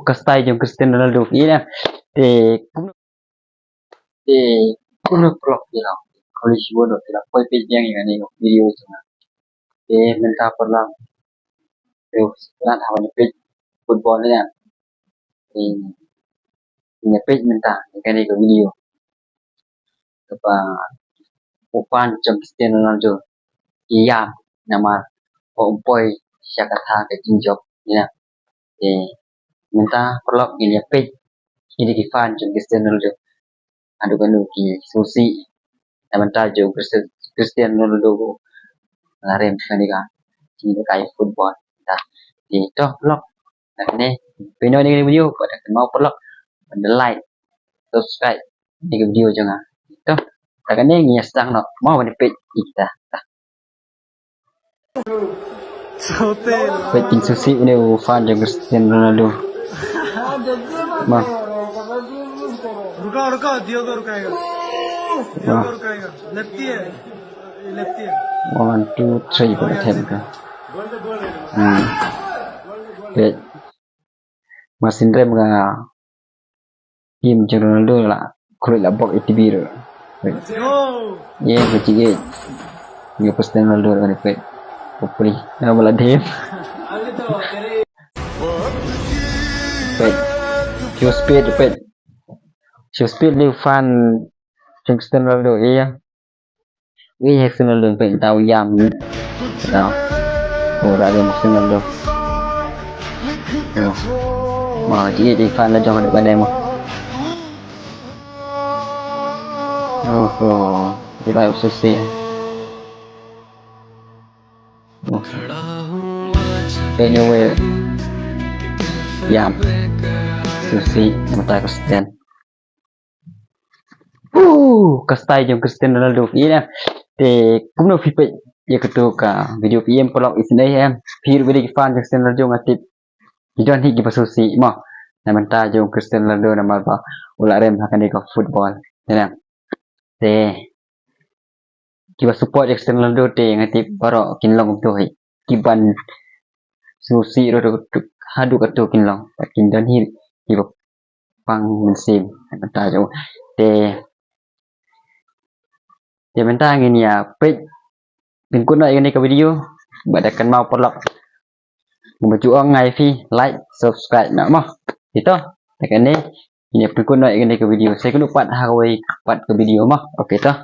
Kastai jong Cristiano Ronaldo ý nè thì cũng được blog thì là kalau siapa dok tidak kau yang ini video cuma minta perlang terus nak tahu page football ni kan punya page minta cái này video apa upan jong Cristiano Ronaldo iya nama boy siapa kata ke jinjok ya minta perlang ini page ini di fan jong Cristiano Ronaldo adu kan ki susi minta jong Cristiano Ronaldo ngarem kani ka chỉ cái football ta thì cho blog là cái này video này video có thể mau blog mình like subscribe cái video cho ngà đó là cái này nghe sang nó mau mình page kita page tin susi ini fan jong Cristiano Ronaldo mà रुका दियोगा रुकाएगा लेफ्टी है 1 2 3 có thể được vậy mà xin rem là team cho Ronaldo là khởi là box ATB rồi yeah cái chị cái nhiều Cristiano Ronaldo là phải hopefully nó là thêm vậy show speed vậy show speed lưu fan Cristiano Ronaldo iya cái Cristiano Ronaldo phải tao giam đó ora ada Cristiano Ronaldo mà chỉ đi fan là cho được bên em mà đi lại Chelsea anyway giam Chelsea mà tay Cristiano Kastai jong Cristiano Ronaldo ý nè thì cũng được phim ya ketuka video PM pelok isine em phir video fan Cristiano Ronaldo ngatip hidon higi pasusi mo na manta jong Cristiano Ronaldo na malba ula rem akan di football nè te kiba support Cristiano Ronaldo te ngatip baro kinlong tu hi kiban susi ro hadu katu kinlong kin don hi kiba pang mensim manta jong te ya menta ngin ya page đừng có nói cái video bạn đã cần mau blog một chỗ ngày phi like subscribe nữa mà thì tốt cái này đừng có nói cái video saya kena buat hawai buat ke video mah oke toh